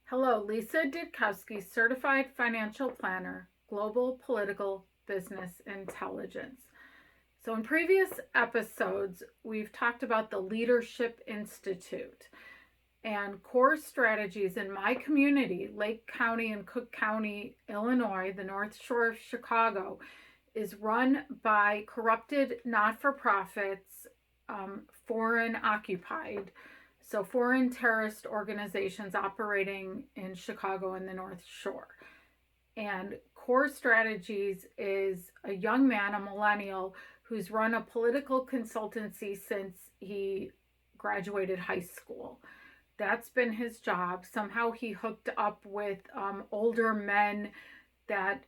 Hello, Lisa Ditkowsky, Certified Financial Planner, Global Political Business Intelligence. So, in previous episodes, we've talked about the Leadership Institute and core strategies in my community, Lake County and Cook County, Illinois, the North Shore of Chicago, is run by corrupted not-for-profits, foreign occupied. So, foreign terrorist organizations operating in Chicago and the North Shore. And Core Strategies is a young man, a millennial, who's run a political consultancy since he graduated high school. That's been his job. Somehow he hooked up with older men that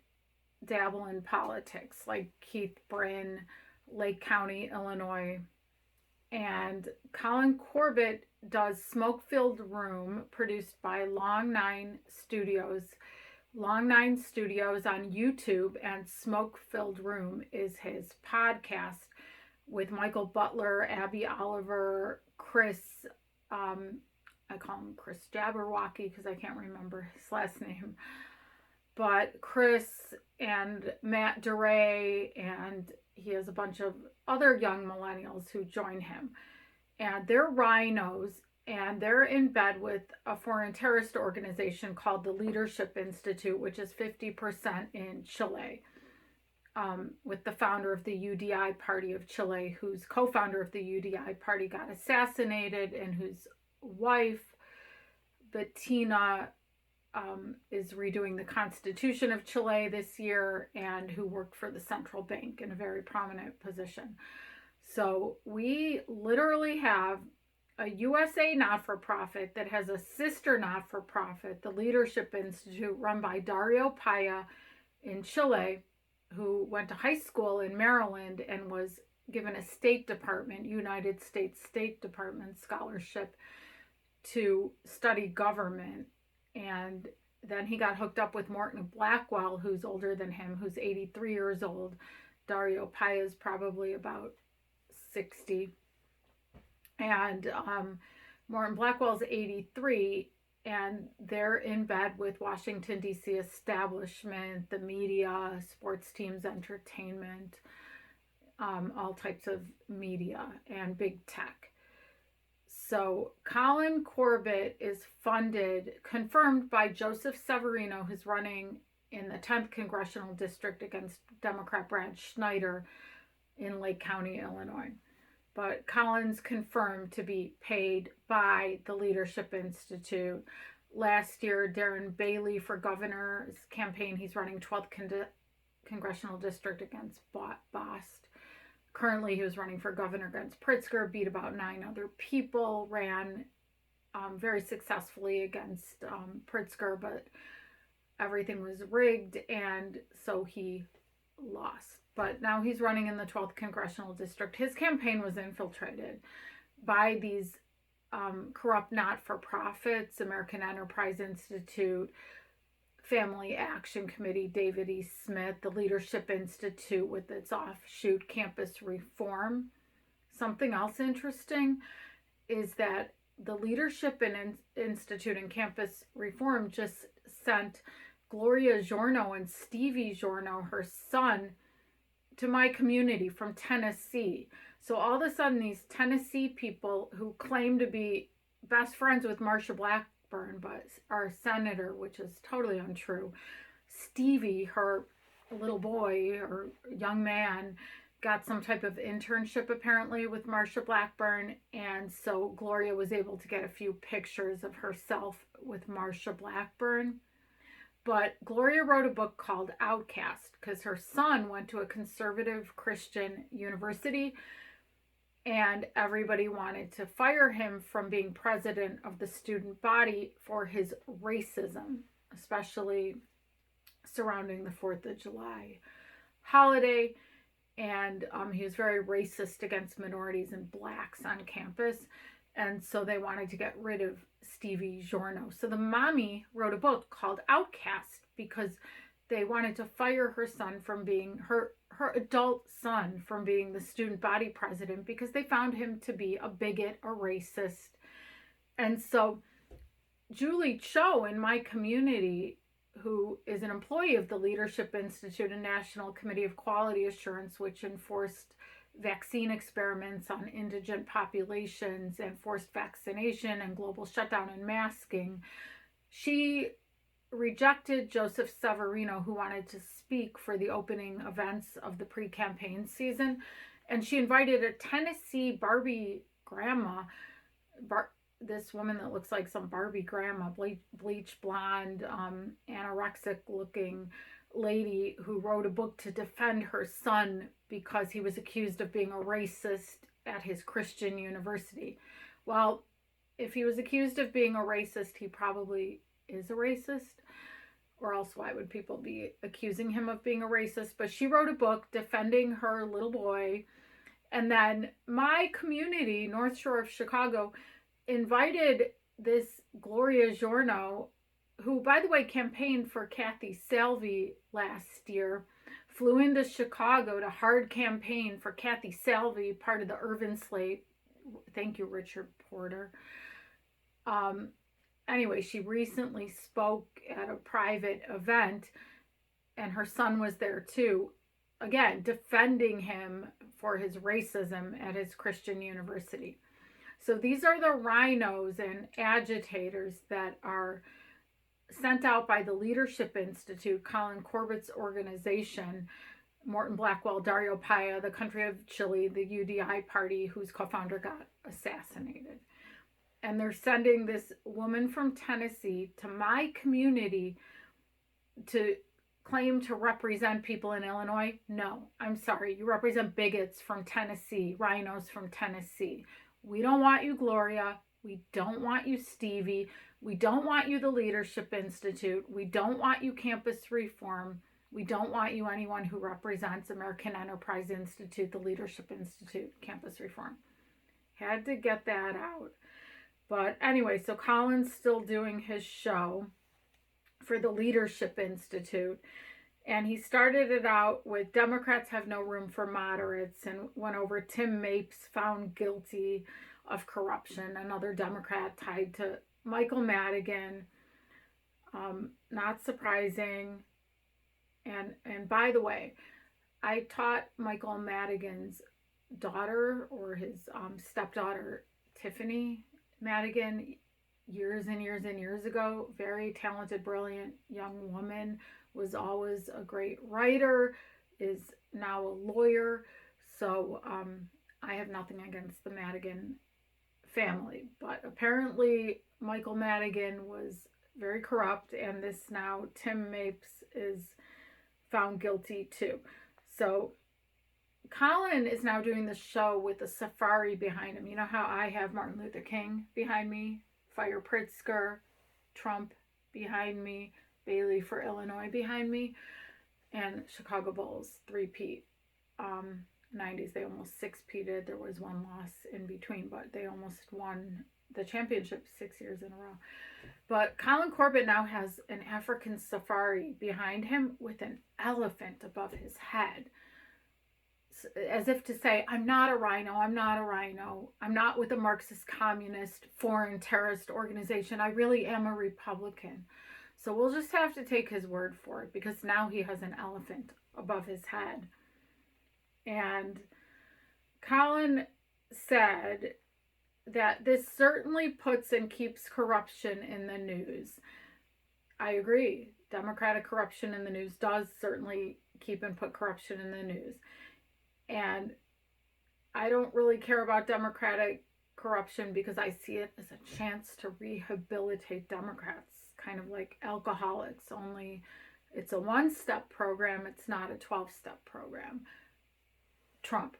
dabble in politics, like Keith Brin, Lake County, Illinois. And Collin Corbett does Smoke-Filled Room, produced by Long Nine Studios on YouTube, and Smoke-Filled Room is his podcast with Michael Butler, Abby Oliver, Chris, I call him Chris Jabberwocky because I can't remember his last name, but Chris and Matt DeRay, and he has a bunch of other young millennials who join him. And they're rhinos, and they're in bed with a foreign terrorist organization called the Leadership Institute, which is 50% in Chile, with the founder of the UDI Party of Chile, whose co-founder of the UDI Party got assassinated, and whose wife, Bettina, is redoing the Constitution of Chile this year, and who worked for the central bank in a very prominent position. So we literally have a USA not-for-profit that has a sister not-for-profit, the Leadership Institute, run by Dario Paya in Chile, who went to high school in Maryland and was given a United States State Department scholarship to study government. And then he got hooked up with Morton Blackwell, who's older than him, who's 83 years old. Dario Paya is probably about 60. And Morton Blackwell's 83, and they're in bed with Washington, D.C. establishment, the media, sports teams, entertainment, all types of media, and big tech. So Collin Corbett is confirmed by Joseph Severino, who's running in the 10th Congressional District against Democrat Brad Schneider in Lake County, Illinois. But Collin's confirmed to be paid by the Leadership Institute. Last year, Darren Bailey for governor's campaign, he's running 12th Congressional District against Bost. Currently, he was running for governor against Pritzker, beat about 9 other people, ran very successfully against Pritzker, but everything was rigged, and so he lost. But now he's running in the 12th Congressional District. His campaign was infiltrated by these corrupt not-for-profits, American Enterprise Institute, Family Action Committee, David E. Smith, the Leadership Institute with its offshoot Campus Reform. Something else interesting is that the Leadership Institute and Campus Reform just sent Gloria Giorno and Stevie Giorno, her son, to my community from Tennessee. So all of a sudden, these Tennessee people who claim to be best friends with Marsha Blackburn, but our senator, which is totally untrue. Stevie, her little boy or young man, got some type of internship apparently with Marsha Blackburn, and so Gloria was able to get a few pictures of herself with Marsha Blackburn. But Gloria wrote a book called Outcast because her son went to a conservative Christian university, and everybody wanted to fire him from being president of the student body for his racism, especially surrounding the 4th of July holiday. And he was very racist against minorities and blacks on campus. And so they wanted to get rid of Stevie Giorno. So the mommy wrote a book called Outcast because they wanted to fire her son from being her adult son from being the student body president because they found him to be a bigot, a racist. And so Julie Cho in my community, who is an employee of the Leadership Institute and National Committee of Quality Assurance, which enforced vaccine experiments on indigent populations and forced vaccination and global shutdown and masking, she rejected Joseph Severino, who wanted to speak for the opening events of the pre-campaign season. And she invited a Tennessee Barbie grandma, this woman that looks like some Barbie grandma, bleach blonde, anorexic looking lady who wrote a book to defend her son because he was accused of being a racist at his Christian university. Well, if he was accused of being a racist, he probably is a racist, or else why would people be accusing him of being a racist? But she wrote a book defending her little boy. And then my community, North Shore of Chicago, invited this Gloria Giorno, who, by the way, campaigned for Kathy Salvi last year, flew into Chicago to hard campaign for Kathy Salvi, part of the Irvin slate. Thank you, Richard Porter. Anyway, she recently spoke at a private event, and her son was there too, again, defending him for his racism at his Christian university. So these are the rhinos and agitators that are sent out by the Leadership Institute, Collin Corbett's organization, Morton, Blackwell, Dario, Paya, the country of Chile, the UDI party, whose co-founder got assassinated. And they're sending this woman from Tennessee to my community to claim to represent people in Illinois. No, I'm sorry. You represent bigots from Tennessee, rhinos from Tennessee. We don't want you, Gloria. We don't want you, Stevie. We don't want you, the Leadership Institute. We don't want you, Campus Reform. We don't want you, anyone who represents American Enterprise Institute, the Leadership Institute, Campus Reform. Had to get that out. But anyway, so Collin's still doing his show for the Leadership Institute. And he started it out with Democrats have no room for moderates, and went over Tim Mapes found guilty of corruption, another Democrat tied to Michael Madigan. Not surprising. And by the way, I taught Michael Madigan's daughter, or his stepdaughter, Tiffany Madigan, years and years and years ago. Very talented, brilliant young woman. Was always a great writer, is now a lawyer. So I have nothing against the Madigan family. But apparently Michael Madigan was very corrupt, and this now Tim Mapes is found guilty too. So Collin is now doing the show with a safari behind him. You know how I have Martin Luther King behind me, Fire Pritzker, Trump behind me, Bailey for Illinois behind me, and Chicago Bulls 3-peat. 90s, they almost 6-peated. There was one loss in between, but they almost won the championship 6 years in a row. But Collin Corbett now has an African safari behind him with an elephant above his head, as if to say, I'm not a rhino, I'm not a rhino, I'm not with a Marxist communist foreign terrorist organization, I really am a Republican. So we'll just have to take his word for it, because now he has an elephant above his head. And Collin said that this certainly puts and keeps corruption in the news. I agree. Democratic corruption in the news does certainly keep and put corruption in the news. And I don't really care about Democratic corruption because I see it as a chance to rehabilitate Democrats, kind of like alcoholics, only it's a one-step program, it's not a 12-step program. Trump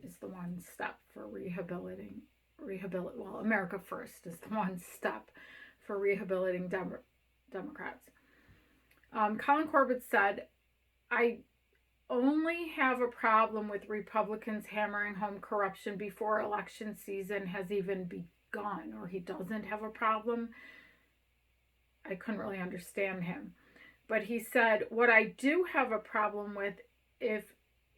is the one step for rehabilitating, well, America First is the one step for rehabilitating Democrats. Collin Corbett said, I only have a problem with Republicans hammering home corruption before election season has even begun, or he doesn't have a problem. I couldn't really understand him. But he said, what I do have a problem with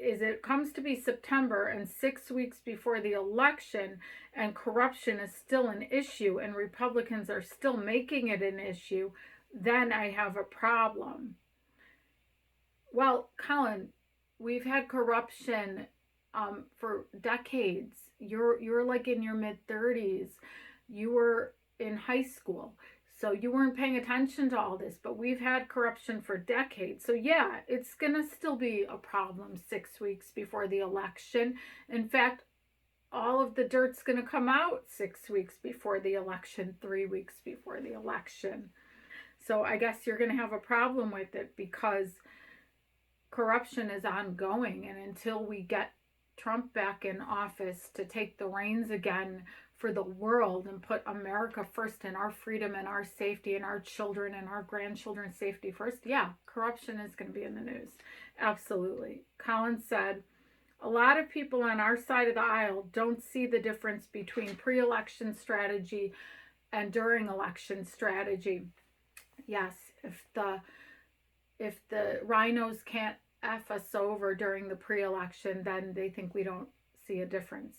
is it comes to be September and 6 weeks before the election and corruption is still an issue and Republicans are still making it an issue, then I have a problem. Well, Collin, we've had corruption for decades. You're like in your mid-30s. You were in high school. So you weren't paying attention to all this, but we've had corruption for decades. So yeah, it's going to still be a problem 6 weeks before the election. In fact, all of the dirt's going to come out 6 weeks before the election, 3 weeks before the election. So I guess you're going to have a problem with it because corruption is ongoing. And until we get Trump back in office to take the reins again for the world and put America first and our freedom and our safety and our children and our grandchildren's safety first, yeah, corruption is going to be in the news. Absolutely. Collin said, a lot of people on our side of the aisle don't see the difference between pre-election strategy and during election strategy. Yes, if the rhinos can't F us over during the pre-election, then they think we don't see a difference.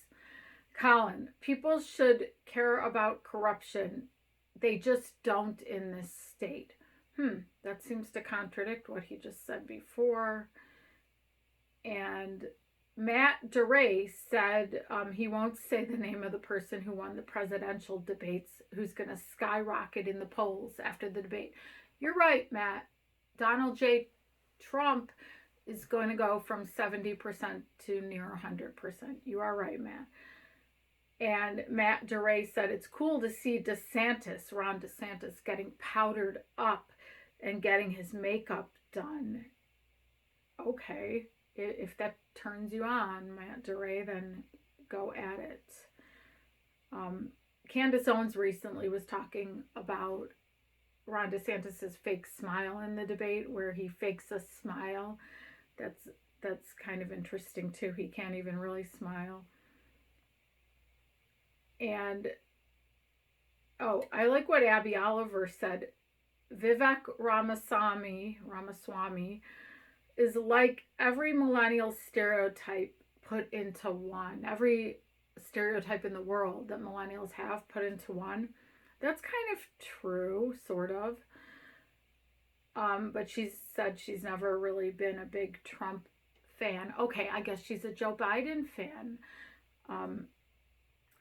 Collin, people should care about corruption. They just don't in this state. That seems to contradict what he just said before. And Matt DeRay said he won't say the name of the person who won the presidential debates, who's going to skyrocket in the polls after the debate. You're right, Matt. Donald J. Trump is going to go from 70% to near 100%. You are right, Matt. And Matt DeRay said it's cool to see Ron DeSantis, getting powdered up and getting his makeup done. Okay, if that turns you on, Matt DeRay, then go at it. Candace Owens recently was talking about Ron DeSantis's fake smile in the debate, where he fakes a smile. That's kind of interesting too. He can't even really smile. And I like what Abby Oliver said. Vivek Ramaswamy is like every millennial stereotype put into one. Every stereotype in the world that millennials have put into one. That's kind of true, sort of. But she said she's never really been a big Trump fan. Okay, I guess she's a Joe Biden fan.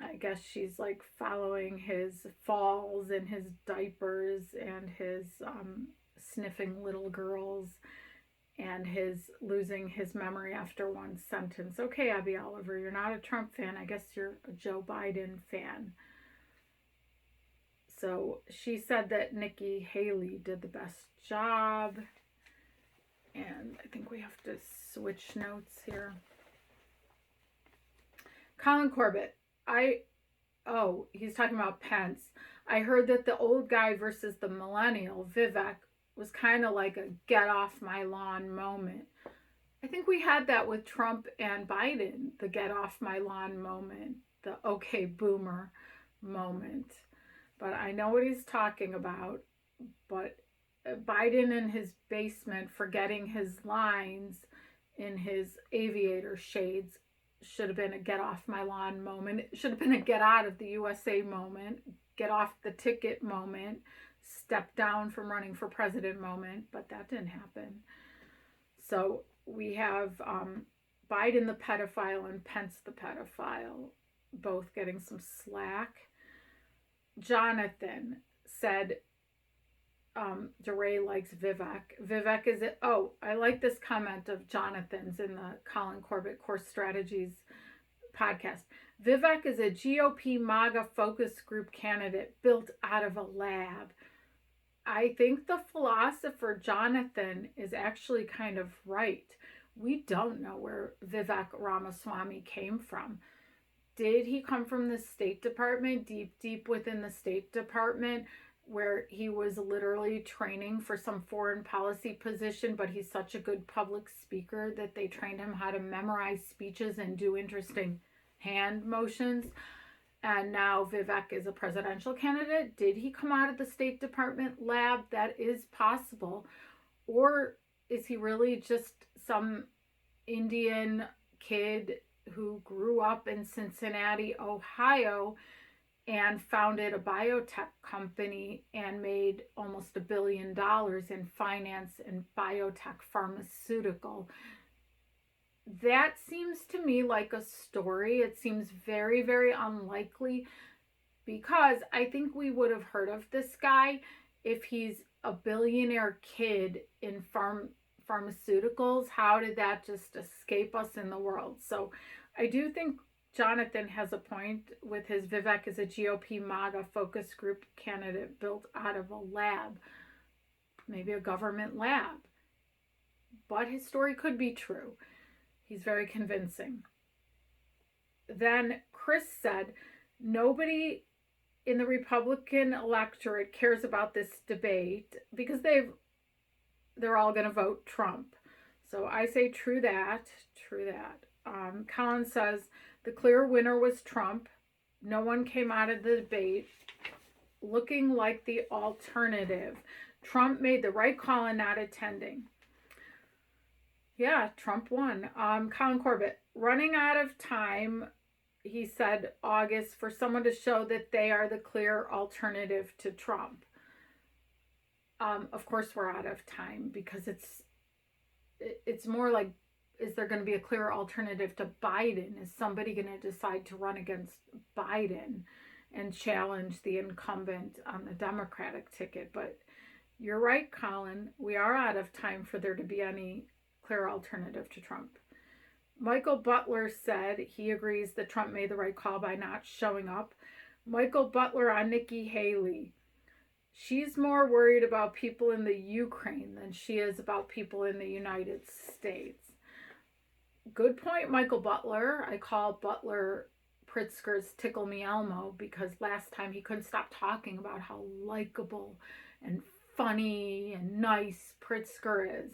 I guess she's like following his falls and his diapers and his sniffing little girls and his losing his memory after one sentence. Okay, Abby Oliver, you're not a Trump fan. I guess you're a Joe Biden fan. So she said that Nikki Haley did the best job. And I think we have to switch notes here. Colin Corbett. He's talking about Pence. I heard that the old guy versus the millennial, Vivek, was kind of like a get off my lawn moment. I think we had that with Trump and Biden, the get off my lawn moment, the okay boomer moment. But I know what he's talking about. But Biden in his basement forgetting his lines in his aviator shades should have been a get off my lawn moment. It should have been a get out of the USA moment, get off the ticket moment, step down from running for president moment, but that didn't happen. So we have Biden the pedophile and Pence the pedophile, both getting some slack. Jonathan said DeRay likes Vivek. Vivek is it. I like this comment of Jonathan's in the Colin Corbett Core Strategies podcast. Vivek is a GOP MAGA focus group candidate built out of a lab. I think the philosopher Jonathan is actually kind of right. We don't know where Vivek Ramaswamy came from. Did he come from the State Department, deep within the State Department, where he was literally training for some foreign policy position, but he's such a good public speaker that they trained him how to memorize speeches and do interesting hand motions? And now Vivek is a presidential candidate. Did he come out of the State Department lab? That is possible. Or is he really just some Indian kid who grew up in Cincinnati, Ohio, and founded a biotech company and made almost $1 billion in finance and biotech pharmaceutical. That seems to me like a story. It seems very, very unlikely, because I think we would have heard of this guy if he's a billionaire kid in pharmaceuticals. How did that just escape us in the world? So I do think Jonathan has a point with his Vivek is a GOP MAGA focus group candidate built out of a lab, maybe a government lab. But his story could be true. He's very convincing. Then Chris said, nobody in the Republican electorate cares about this debate because they're all going to vote Trump. So I say true that. Collin says the clear winner was Trump. No one came out of the debate looking like the alternative. Trump made the right call in not attending. Yeah, Trump won. Collin Corbett, running out of time, he said August, for someone to show that they are the clear alternative to Trump. Of course we're out of time, because it's more like, is there going to be a clear alternative to Biden? Is somebody going to decide to run against Biden and challenge the incumbent on the Democratic ticket? But you're right, Collin. We are out of time for there to be any clear alternative to Trump. Michael Butler said he agrees that Trump made the right call by not showing up. Michael Butler on Nikki Haley. She's more worried about people in the Ukraine than she is about people in the United States. Good point, Michael Butler. I call Butler Pritzker's Tickle Me Elmo, because last time he couldn't stop talking about how likable and funny and nice Pritzker is.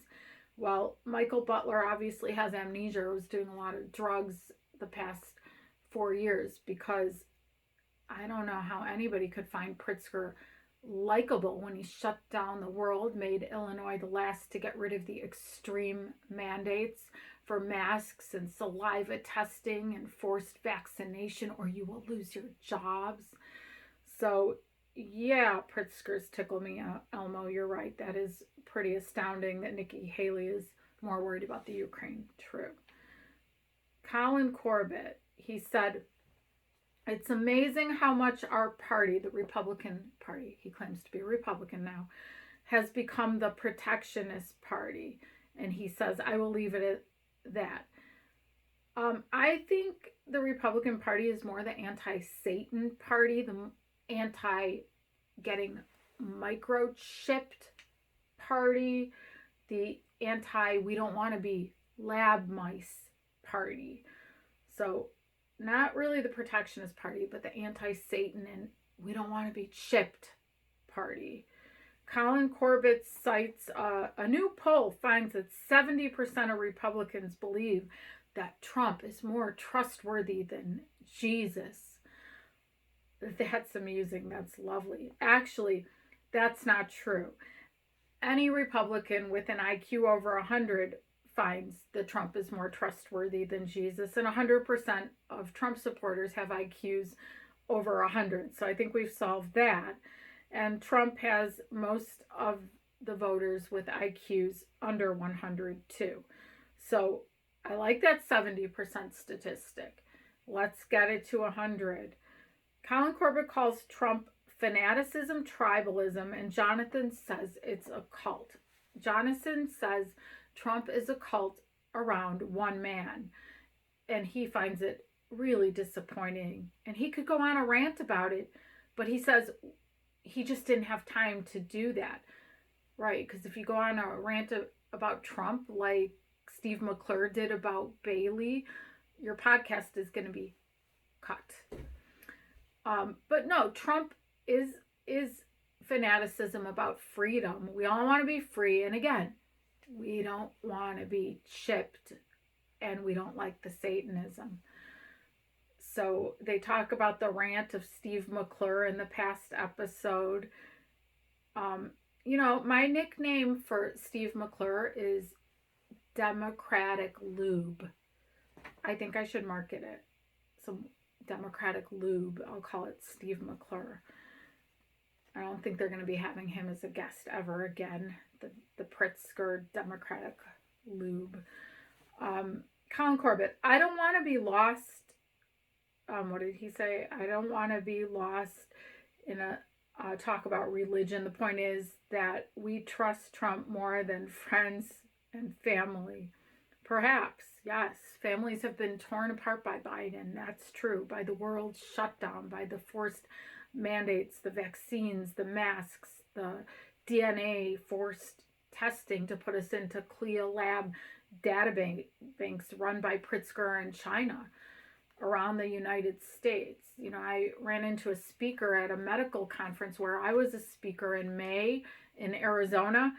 Well, Michael Butler obviously has amnesia, was doing a lot of drugs the past 4 years, because I don't know how anybody could find Pritzker likable when he shut down the world, made Illinois the last to get rid of the extreme mandates for masks and saliva testing and forced vaccination, or you will lose your jobs. So yeah, Pritzker's Tickle Me Elmo, you're right. That is pretty astounding that Nikki Haley is more worried about the Ukraine. True. Collin Corbett, he said, it's amazing how much our party, the Republican Party, he claims to be a Republican now, has become the protectionist party. And he says, I will leave it at that. I think the Republican Party is more the anti-Satan party, the anti-getting microchipped party, the anti-we don't want to be lab mice party. So not really the protectionist party, but the anti-Satan and we don't want to be chipped party. Collin Corbett cites a new poll finds that 70% of Republicans believe that Trump is more trustworthy than Jesus. That's amusing. That's lovely. Actually, that's not true. Any Republican with an IQ over 100 finds that Trump is more trustworthy than Jesus, and 100% of Trump supporters have IQs over 100. So I think we've solved that. And Trump has most of the voters with IQs under 100 too. So I like that 70% statistic. Let's get it to 100. Collin Corbett calls Trump fanaticism, tribalism, and Jonathan says it's a cult. Jonathan says Trump is a cult around one man, and he finds it really disappointing. And he could go on a rant about it, but he says he just didn't have time to do that, right? Because if you go on a rant about Trump like Steve McClure did about Bailey, your podcast is going to be cut. But no, Trump is fanaticism about freedom. We all want to be free, and again, we don't want to be chipped, and we don't like the Satanism. So they talk about the rant of Steve McClure in the past episode. My nickname for Steve McClure is Democratic lube. I think I should market it. Some Democratic lube. I'll call it Steve McClure. I don't think they're going to be having him as a guest ever again. The Pritzker Democratic lube. Collin Corbett. I don't want to be lost. What did he say? I don't want to be lost in a talk about religion. The point is that we trust Trump more than friends and family. Perhaps, yes, families have been torn apart by Biden. That's true. By the world shutdown, by the forced mandates, the vaccines, the masks, the DNA forced testing to put us into CLIA lab databanks run by Pritzker in China around the United States. You know, I ran into a speaker at a medical conference where I was a speaker in May in Arizona,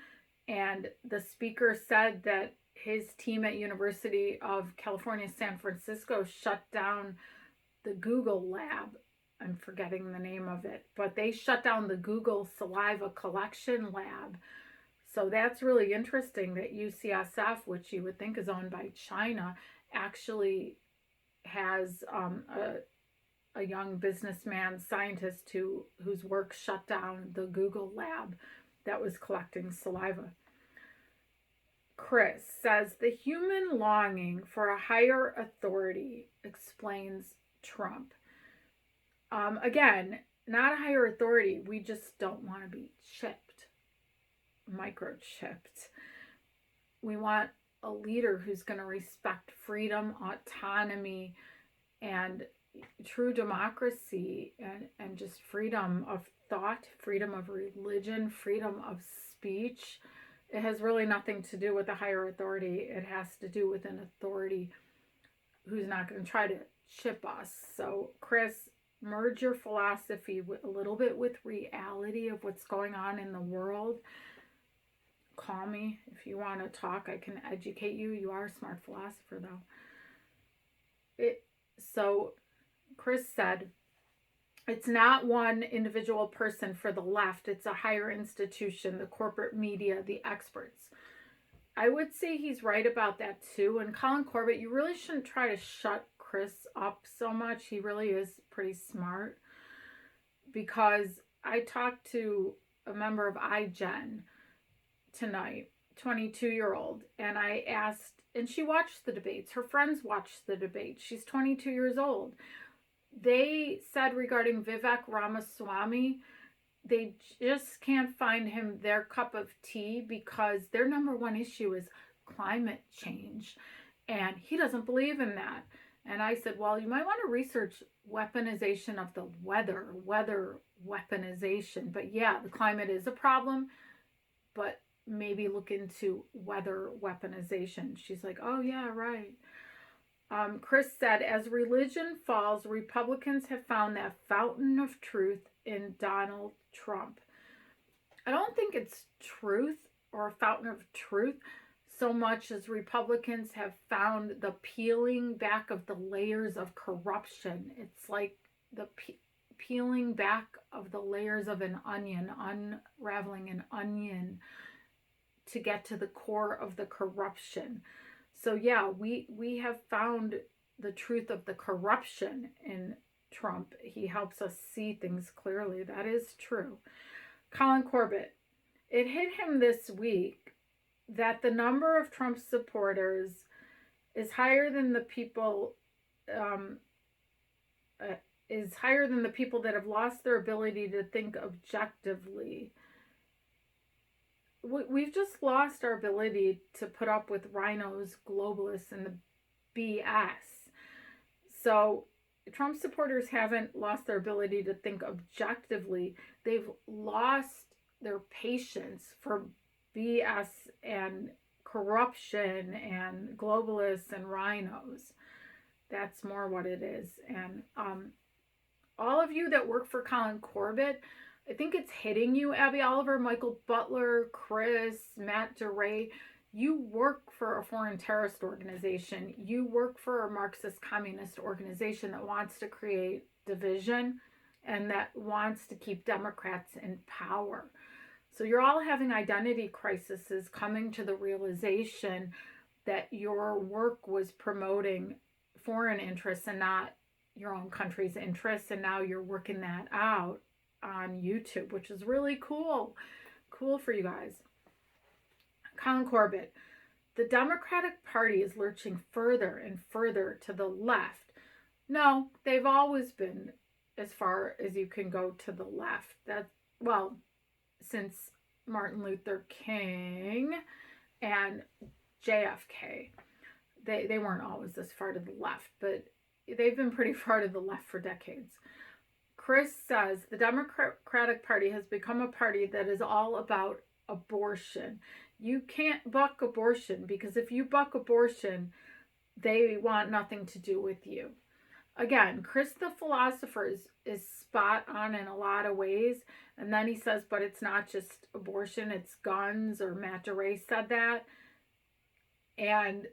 and the speaker said that his team at University of California, San Francisco shut down the Google lab. I'm forgetting the name of it, but they shut down the Google saliva collection lab. So that's really interesting that UCSF, which you would think is owned by China, actually has a young businessman scientist whose work shut down the Google lab that was collecting saliva. Chris says the human longing for a higher authority explains Trump. Again, not a higher authority. We just don't want to be chipped, microchipped. We want a leader who's going to respect freedom, autonomy, and true democracy, and just freedom of thought, freedom of religion, freedom of speech. It has really nothing to do with a higher authority. It has to do with an authority who's not going to try to chip us. So, Chris, merge your philosophy a little bit with reality of what's going on in the world. Call me if you want to talk. I can educate you. You are a smart philosopher, though. So Chris said, it's not one individual person for the left. It's a higher institution, the corporate media, the experts. I would say he's right about that too. And Collin Corbett, you really shouldn't try to shut Chris up so much. He really is pretty smart. Because I talked to a member of iGen tonight, 22-year-old, and I asked, and she watched the debates. Her friends watched the debates. She's 22 years old. They said regarding Vivek Ramaswamy, they just can't find him their cup of tea because their number one issue is climate change. And he doesn't believe in that. And I said, well, you might want to research weaponization of the weather weaponization. But yeah, the climate is a problem, but maybe look into weather weaponization. She's like, oh yeah, right. Chris said, as religion falls, Republicans have found that fountain of truth in Donald Trump. I don't think it's truth or a fountain of truth so much as Republicans have found the peeling back of the layers of corruption. It's like the peeling back of the layers of an onion, unraveling an onion to get to the core of the corruption. So yeah, we have found the truth of the corruption in Trump. He helps us see things clearly. That is true. Collin Corbett, it hit him this week that the number of Trump supporters is higher than the people that have lost their ability to think objectively. We've just lost our ability to put up with rhinos, globalists, and the BS. So Trump supporters haven't lost their ability to think objectively. They've lost their patience for BS and corruption and globalists and rhinos. That's more what it is. And all of you that work for Collin Corbett, I think it's hitting you, Abby Oliver, Michael Butler, Chris, Matt DeRay. You work for a foreign terrorist organization. You work for a Marxist communist organization that wants to create division and that wants to keep Democrats in power. So you're all having identity crises, coming to the realization that your work was promoting foreign interests and not your own country's interests, and now you're working that out on YouTube, which is really cool. Cool for you guys. Collin Corbett. The Democratic Party is lurching further and further to the left. No, they've always been as far as you can go to the left. Well, since Martin Luther King and JFK. They weren't always this far to the left, but they've been pretty far to the left for decades. Chris says the Democratic Party has become a party that is all about abortion. You can't buck abortion, because if you buck abortion, they want nothing to do with you. Again, Chris the philosopher is spot on in a lot of ways. And then he says, but it's not just abortion, it's guns, or Matt DeRay said that. And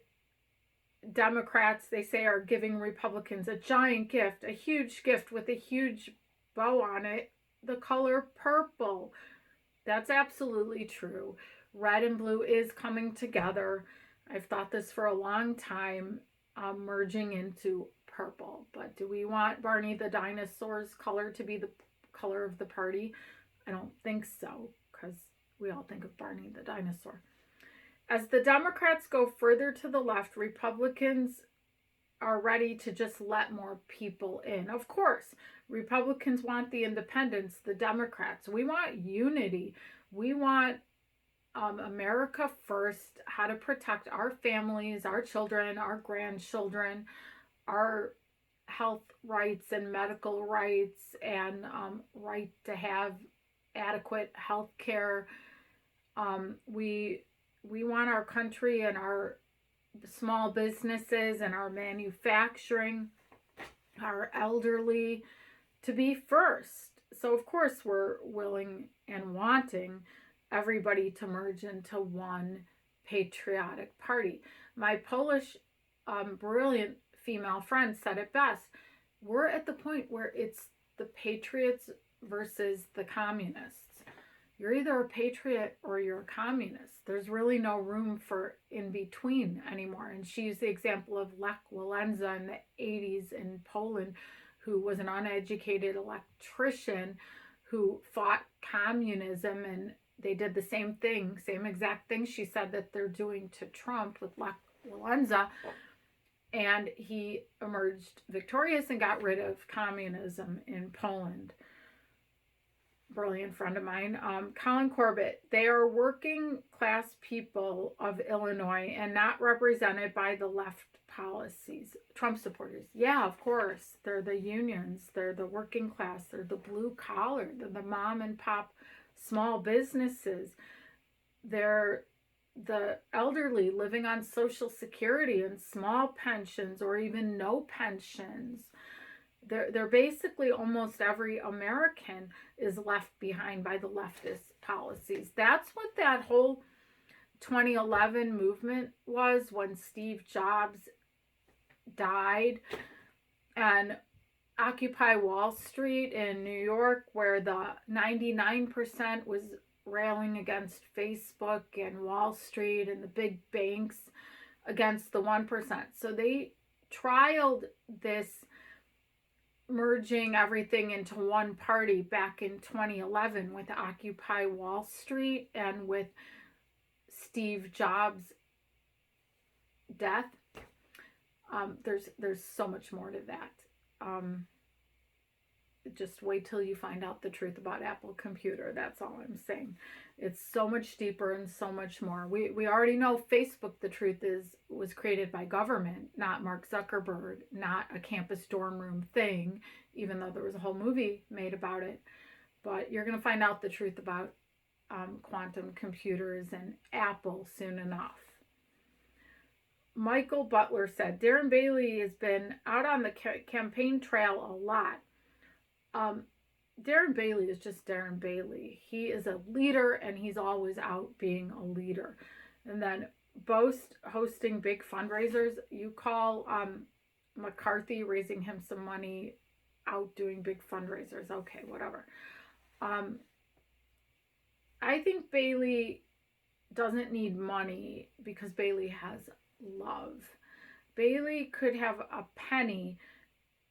Democrats, they say, are giving Republicans a giant gift, a huge gift with a huge bow on it, the color purple. That's absolutely true. Red and blue is coming together. I've thought this for a long time, merging into purple. But do we want Barney the dinosaur's color to be the color of the party? I don't think so, because we all think of Barney the dinosaur. As the Democrats go further to the left, Republicans are ready to just let more people in. Of course, Republicans want the independents, the Democrats. We want unity. We want America first, how to protect our families, our children, our grandchildren, our health rights and medical rights, and right to have adequate health care. We want our country and our small businesses and our manufacturing, our elderly, to be first. So of course we're willing and wanting everybody to merge into one patriotic party. My Polish brilliant female friend said it best. We're at the point where it's the patriots versus the communists. You're either a patriot or you're a communist. There's really no room for in between anymore. And she used the example of Lech Walesa in the 80s in Poland, who was an uneducated electrician who fought communism, and they did the same thing, same exact thing she said that they're doing to Trump with Lech Walesa. And he emerged victorious and got rid of communism in Poland. Brilliant friend of mine. Collin Corbett. They are working class people of Illinois and not represented by the left policies. Trump supporters. Yeah, of course. They're the unions. They're the working class. They're the blue collar. They're the mom and pop small businesses. They're the elderly living on Social Security and small pensions or even no pensions. They're basically almost every American is left behind by the leftist policies. That's what that whole 2011 movement was when Steve Jobs died, and Occupy Wall Street in New York, where the 99% was railing against Facebook and Wall Street and the big banks against the 1%. So they trialed this merging everything into one party back in 2011 with Occupy Wall Street and with Steve Jobs' death. There's so much more to that. Just wait till you find out the truth about Apple Computer. That's all I'm saying. It's so much deeper and so much more. We already know Facebook, the truth was created by government, not Mark Zuckerberg, not a campus dorm room thing, even though there was a whole movie made about it. But you're going to find out the truth about quantum computers and Apple soon enough. Michael Butler said, Darren Bailey has been out on the campaign trail a lot. Darren Bailey is just Darren Bailey. He is a leader, and he's always out being a leader. And then hosting big fundraisers. You call McCarthy raising him some money out doing big fundraisers. Okay, whatever. I think Bailey doesn't need money because Bailey has love. Bailey could have a penny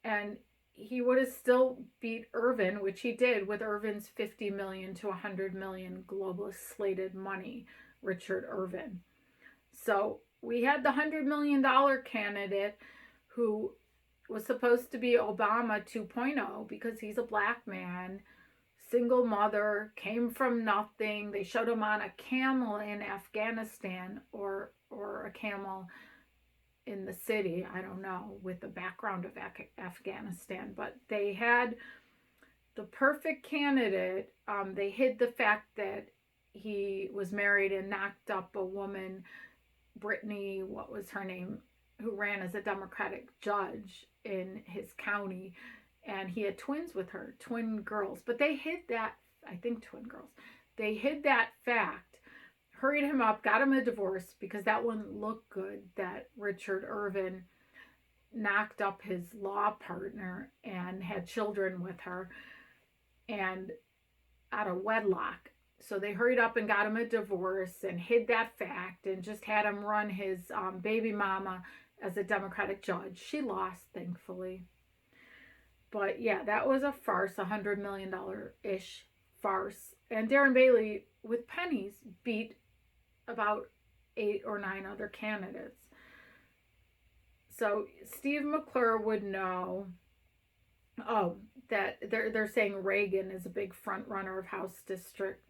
and he would have still beat Irvin, which he did with Irvin's 50 million to 100 million globalist slated money, Richard Irvin. So we had the $100 million candidate who was supposed to be Obama 2.0 because he's a black man, single mother, came from nothing. They showed him on a camel in Afghanistan or a camel in the city, I don't know, with the background of Afghanistan. But they had the perfect candidate. They hid the fact that he was married and knocked up a woman, Brittany, what was her name, who ran as a Democratic judge in his county, and he had twins with her, twin girls. But they hid that, I think twin girls. They hid that fact, hurried him up, got him a divorce because that wouldn't look good that Richard Irvin knocked up his law partner and had children with her and out of wedlock. So they hurried up and got him a divorce and hid that fact and just had him run his baby mama as a Democratic judge. She lost, thankfully. But yeah, that was a farce, $100 million-ish farce. And Darren Bailey, with pennies, beat about 8 or 9 other candidates. So Steve McClure would know, that they're saying Reagan is a big front runner of House District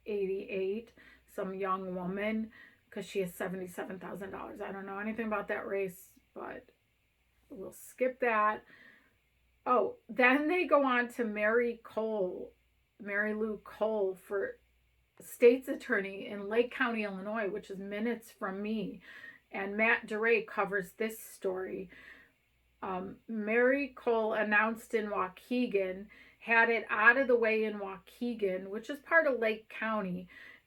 88, some young woman, because she has $77,000. I don't know anything about that race, but we'll skip that. Oh, then they go on to Mary Lou Cole for state's attorney in Lake County, Illinois, which is minutes from me. And Matt DeRay covers this story. Mary Cole announced in Waukegan, had it out of the way in Waukegan, which is part of Lake County.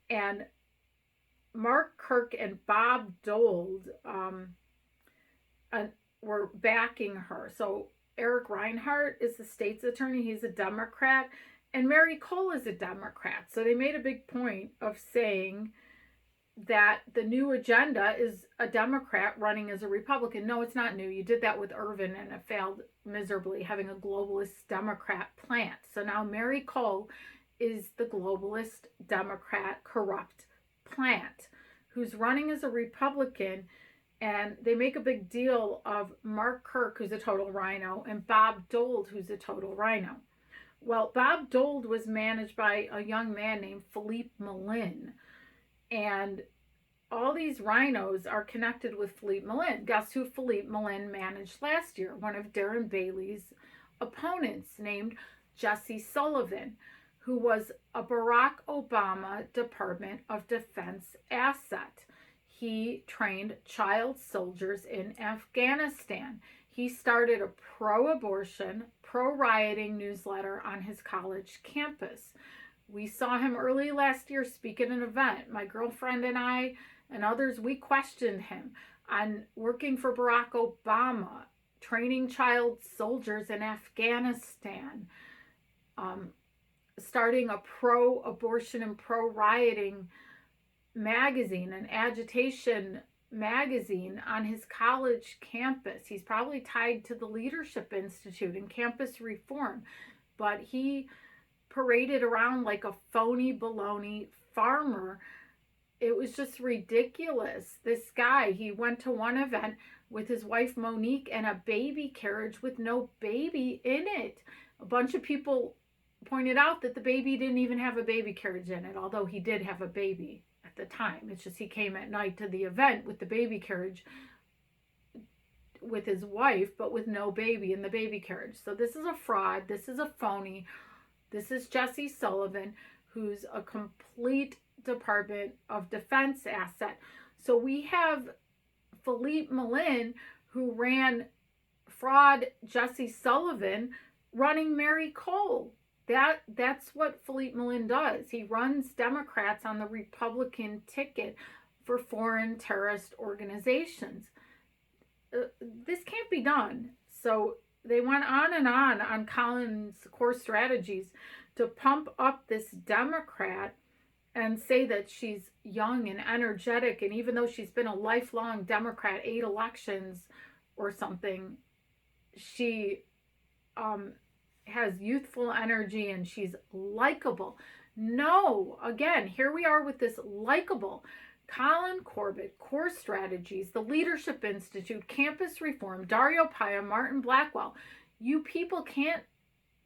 And Mark Kirk and Bob Dold were backing her. So Eric Reinhart is the state's attorney. He's a Democrat. And Mary Cole is a Democrat. So they made a big point of saying that the new agenda is a Democrat running as a Republican. No, it's not new. You did that with Irvin and it failed miserably, having a globalist Democrat plant. So now Mary Cole is the globalist Democrat corrupt plant who's running as a Republican. And they make a big deal of Mark Kirk, who's a total rhino, and Bob Dold, who's a total rhino. Well, Bob Dold was managed by a young man named Philippe Malin. And all these rhinos are connected with Philippe Malin. Guess who Philippe Malin managed last year? One of Darren Bailey's opponents named Jesse Sullivan, who was a Barack Obama Department of Defense asset. He trained child soldiers in Afghanistan. He started a pro-abortion, pro-rioting newsletter on his college campus. We saw him early last year speak at an event. My girlfriend and I and others, we questioned him on working for Barack Obama, training child soldiers in Afghanistan, starting a pro-abortion and pro-rioting magazine, an agitation magazine on his college campus. He's probably tied to the Leadership Institute and campus reform, but he paraded around like a phony baloney farmer. It was just ridiculous. This guy, he went to one event with his wife Monique and a baby carriage with no baby in it. A bunch of people pointed out that the baby didn't even have a baby carriage in it, although he did have a baby at the time. It's just he came at night to the event with the baby carriage with his wife, but with no baby in the baby carriage. So this is a fraud. This is a phony. This is Jesse Sullivan, who's a complete Department of Defense asset. So we have Philippe Malin, who ran fraud Jesse Sullivan, running Mary Cole. That's what Philippe Malin does. He runs Democrats on the Republican ticket for foreign terrorist organizations. This can't be done. So they went on Collin's core strategies to pump up this Democrat and say that she's young and energetic, and even though she's been a lifelong Democrat, 8 elections or something, she has youthful energy and she's likable. No, again, here we are with this likable. Collin, Corbett, Core Strategies, the Leadership Institute, Campus Reform, Dario, Paya, Morton, Blackwell. You people can't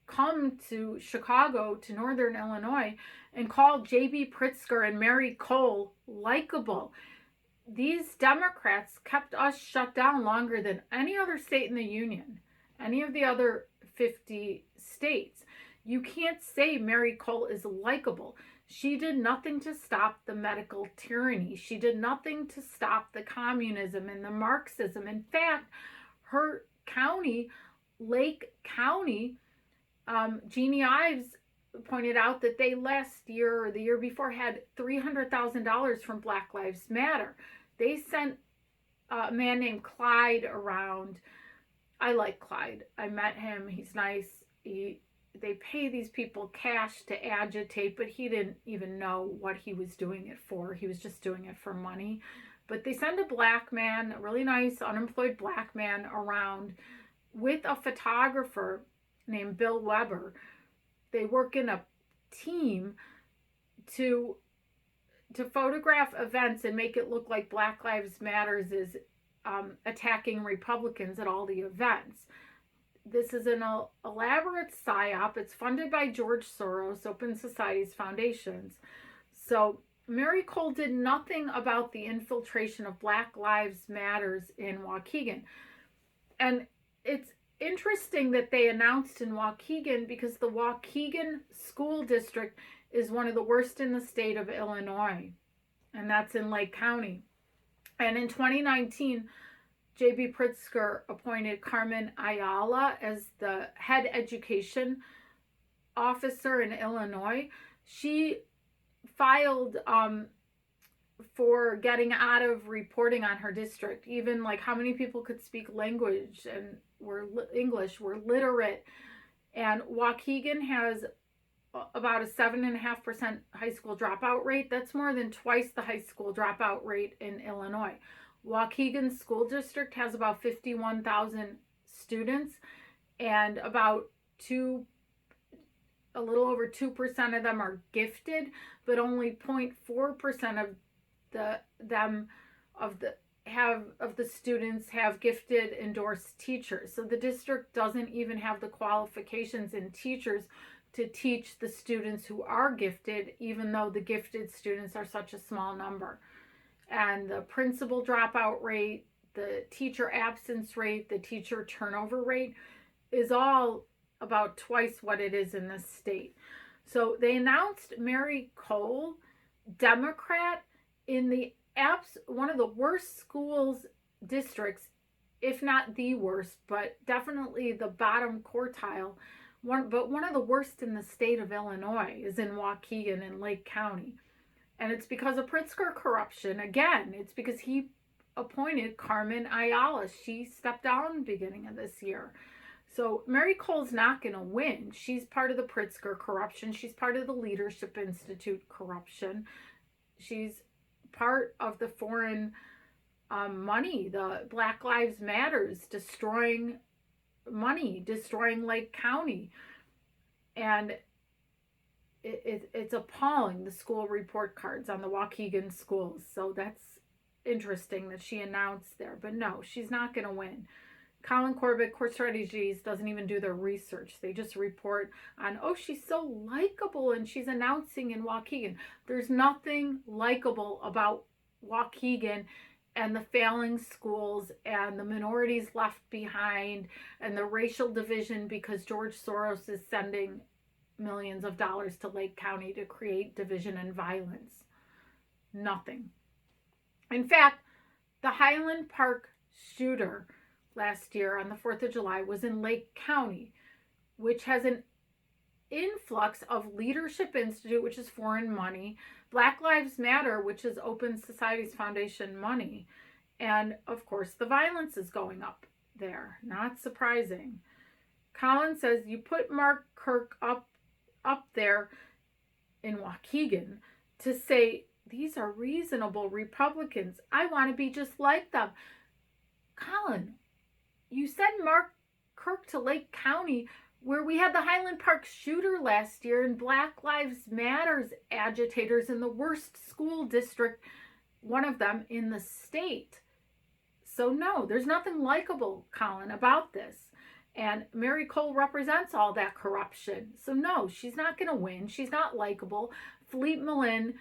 come to Chicago, to Northern Illinois, and call J.B. Pritzker and Mary Cole likable. These Democrats kept us shut down longer than any other state in the union, any of the other 50 states. You can't say Mary Cole is likable. She did nothing to stop the medical tyranny. She did nothing to stop the communism and the Marxism. In fact, her county, Lake County, Jeannie Ives pointed out that they last year or the year before had $300,000 from Black Lives Matter. They sent a man named Clyde around. I like Clyde. I met him. He's nice. They pay these people cash to agitate, but he didn't even know what he was doing it for. He was just doing it for money. But they send a black man, a really nice unemployed black man, around with a photographer named Bill Weber. They work in a team to photograph events and make it look like Black Lives Matters is attacking Republicans at all the events. This is an elaborate psyop. It's funded by George Soros, Open Society's foundations. So Mary Cole did nothing about the infiltration of Black Lives Matters in Waukegan. And it's interesting that they announced in Waukegan, because the Waukegan school district is one of the worst in the state of Illinois, and that's in Lake County. And in 2019, J.B. Pritzker appointed Carmen Ayala as the head education officer in Illinois. She filed for getting out of reporting on her district, even like how many people could speak language and were literate. And Waukegan has about a 7.5% high school dropout rate. That's more than twice the high school dropout rate in Illinois. Waukegan School District has about 51,000 students, and about a little over 2% of them are gifted, but only 0.4% of the students have gifted endorsed teachers. So the district doesn't even have the qualifications in teachers to teach the students who are gifted, even though the gifted students are such a small number. And the principal dropout rate, the teacher absence rate, the teacher turnover rate is all about twice what it is in this state. So they announced Mary Cole, Democrat, in the one of the worst schools districts, if not the worst, but definitely the bottom quartile. But one of the worst in the state of Illinois is in Waukegan in Lake County. And it's because of Pritzker corruption. Again, it's because he appointed Carmen Ayala. She stepped down beginning of this year. So Mary Cole's not going to win. She's part of the Pritzker corruption. She's part of the Leadership Institute corruption. She's part of the foreign money, the Black Lives Matters, destroying money, destroying Lake County. And it's appalling, the school report cards on the Waukegan schools. So that's interesting that she announced there. But no, she's not going to win. Collin, Corbett, Core Strategies doesn't even do their research. They just report on, oh, she's so likable and she's announcing in Waukegan. There's nothing likable about Waukegan and the failing schools and the minorities left behind and the racial division because George Soros is sending millions of dollars to Lake County to create division and violence. Nothing. In fact, the Highland Park shooter last year on the 4th of July was in Lake County, which has an influx of Leadership Institute, which is foreign money, Black Lives Matter, which is Open Society's foundation money, and of course the violence is going up there. Not surprising. Collin says you put Mark Kirk up there in Waukegan, to say, these are reasonable Republicans. I want to be just like them. Collin, you send Mark Kirk to Lake County, where we had the Highland Park shooter last year and Black Lives Matters agitators in the worst school district, one of them in the state. So no, there's nothing likable, Collin, about this. And Mary Cole represents all that corruption. So no, she's not going to win. She's not likable. Philippe Malin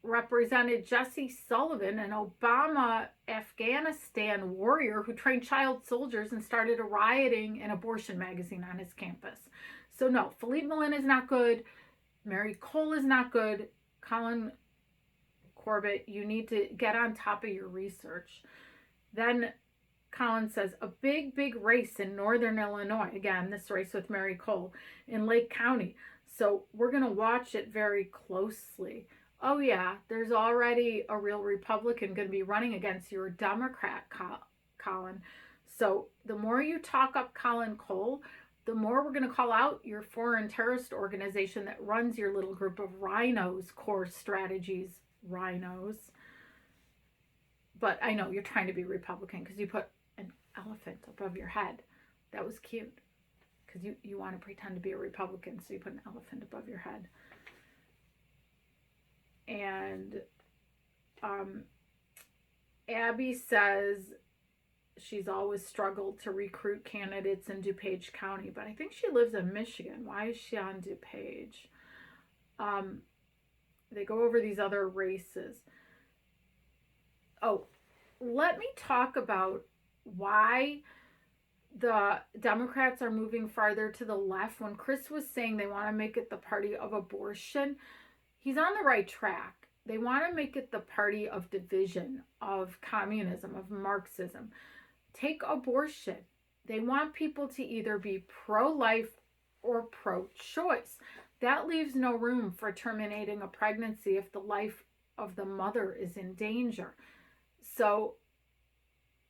represented Jesse Sullivan, an Obama Afghanistan warrior who trained child soldiers and started a rioting and abortion magazine on his campus. So no, Philippe Malin is not good. Mary Cole is not good. Collin, Corbett, you need to get on top of your research. Then Collin says, a big race in northern Illinois. Again, this race with Mary Cole in Lake County. So we're going to watch it very closely. Oh yeah, there's already a real Republican going to be running against your Democrat, Collin. So the more you talk up Collin Cole, the more we're going to call out your foreign terrorist organization that runs your little group of rhinos, core strategies, rhinos. But I know you're trying to be Republican because you put an elephant above your head. That was cute because you want to pretend to be a Republican, so you put an elephant above your head. And Abby says she's always struggled to recruit candidates in DuPage County, but I think she lives in Michigan. Why is she on DuPage? They go over these other races. Oh, let me talk about why the Democrats are moving farther to the left. When Chris was saying they want to make it the party of abortion, he's on the right track. They want to make it the party of division, of communism, of Marxism. Take abortion. They want people to either be pro-life or pro-choice. That leaves no room for terminating a pregnancy if the life of the mother is in danger. So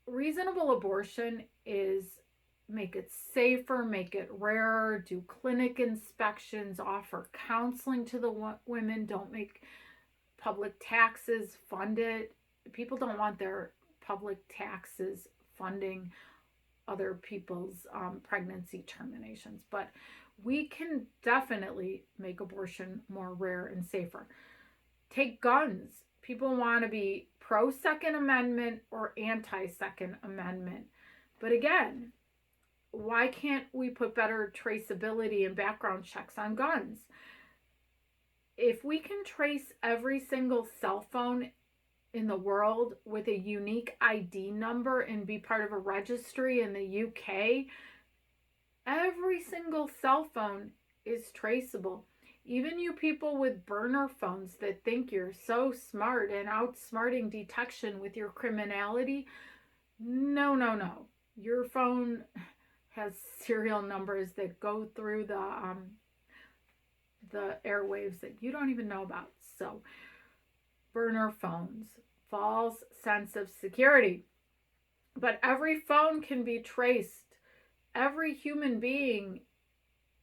reasonable abortion is make it safer, make it rarer, do clinic inspections, offer counseling to the women, don't make public taxes fund it. People don't want their public taxes funding other people's pregnancy terminations, but we can definitely make abortion more rare and safer. Take guns. People want to be pro-Second Amendment or anti-Second Amendment. But again, why can't we put better traceability and background checks on guns? If we can trace every single cell phone in the world with a unique ID number and be part of a registry in the UK, every single cell phone is traceable. Even you people with burner phones that think you're so smart and outsmarting detection with your criminality, no. Your phone has serial numbers that go through the airwaves that you don't even know about. So, burner phones, false sense of security. But every phone can be traced. Every human being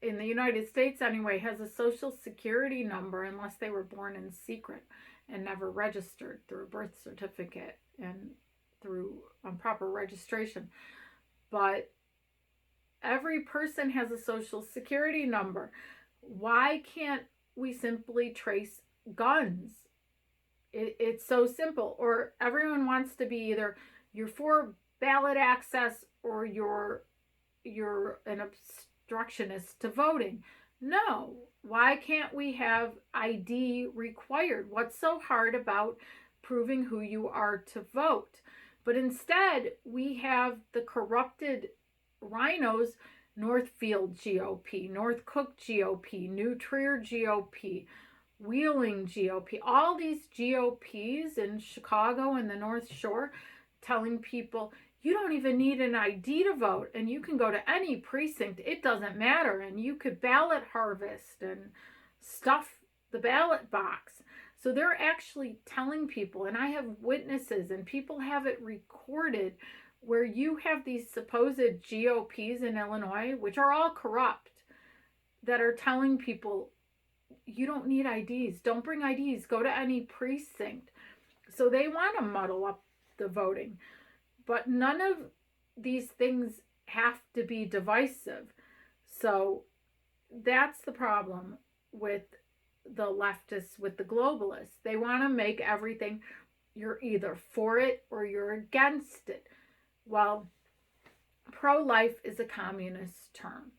in the United States anyway has a social security number unless they were born in secret and never registered through a birth certificate and through proper registration. But every person has a social security number. Why can't we simply trace guns? It's so simple. Or everyone wants to be either you're for ballot access or you're an obstructionist to voting. No. Why can't we have ID required? What's so hard about proving who you are to vote? But instead, we have the corrupted rhinos, Northfield GOP, North Cook GOP, New Trier GOP, Wheeling GOP, all these GOPs in Chicago and the North Shore telling people, you don't even need an ID to vote, and you can go to any precinct, it doesn't matter, and you could ballot harvest and stuff the ballot box. So they're actually telling people, and I have witnesses, and people have it recorded, where you have these supposed GOPs in Illinois, which are all corrupt, that are telling people, you don't need IDs. Don't bring IDs. Go to any precinct. So they want to muddle up the voting. But none of these things have to be divisive. So that's the problem with the leftists, with the globalists. They want to make everything, you're either for it or you're against it. Well, pro-life is a communist term,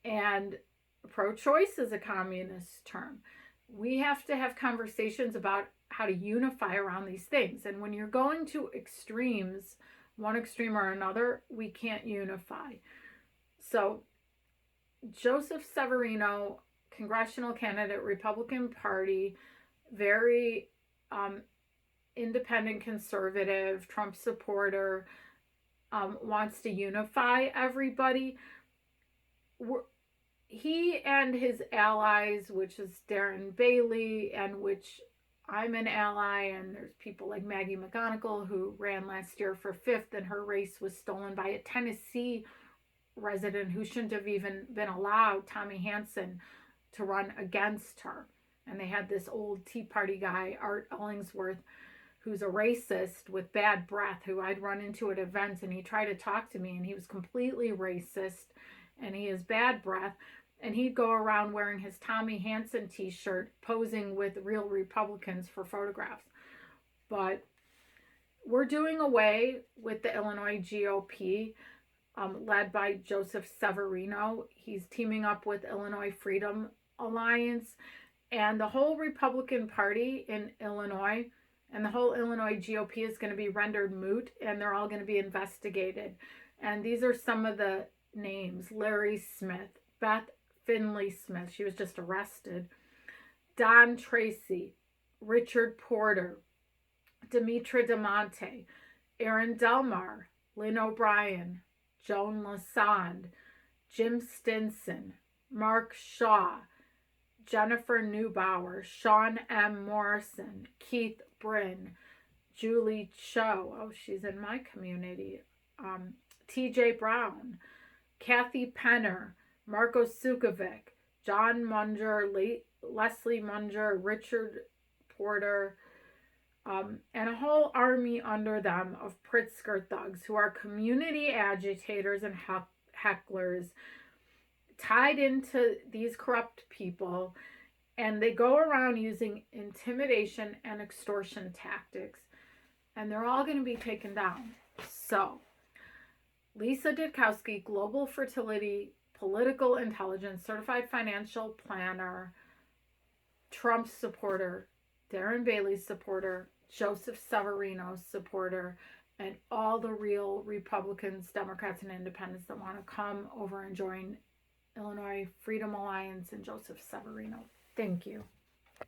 and pro-choice is a communist term. We have to have conversations about how to unify around these things. And when you're going to extremes, one extreme or another, we can't unify. So Joseph Severino, congressional candidate, Republican Party, very independent conservative, Trump supporter, wants to unify everybody. He and his allies, which is Darren Bailey, and which I'm an ally, and there's people like Maggie McGonigal, who ran last year for 5th, and her race was stolen by a Tennessee resident who shouldn't have even been allowed, Tommy Hansen, to run against her. And they had this old Tea Party guy, Art Ellingsworth, who's a racist with bad breath, who I'd run into at events, and he tried to talk to me, and he was completely racist, and he has bad breath. And he'd go around wearing his Tommy Hansen t-shirt, posing with real Republicans for photographs. But we're doing away with the Illinois GOP, led by Joseph Severino. He's teaming up with Illinois Freedom Alliance, and the whole Republican Party in Illinois and the whole Illinois GOP is going to be rendered moot, and they're all going to be investigated. And these are some of the names: Larry Smith, Beth Finley Smith, she was just arrested, Don Tracy, Richard Porter, Demetra DeMonte, Aaron Delmar, Lynn O'Brien, Joan Lasand, Jim Stinson, Mark Shaw, Jennifer Neubauer, Sean M. Morrison, Keith Brin, Julie Cho, oh, she's in my community, TJ Brown, Kathy Penner, Marco Sukovic, John Munger, Leslie Munger, Richard Porter, and a whole army under them of Pritzker thugs who are community agitators and hecklers tied into these corrupt people, and they go around using intimidation and extortion tactics, and they're all going to be taken down. So, Lisa Ditkowsky, Global Fertility, Political Intelligence, Certified Financial Planner, Trump supporter, Darren Bailey's supporter, Joseph Severino's supporter, and all the real Republicans, Democrats, and Independents that want to come over and join Illinois Freedom Alliance and Joseph Severino. Thank you.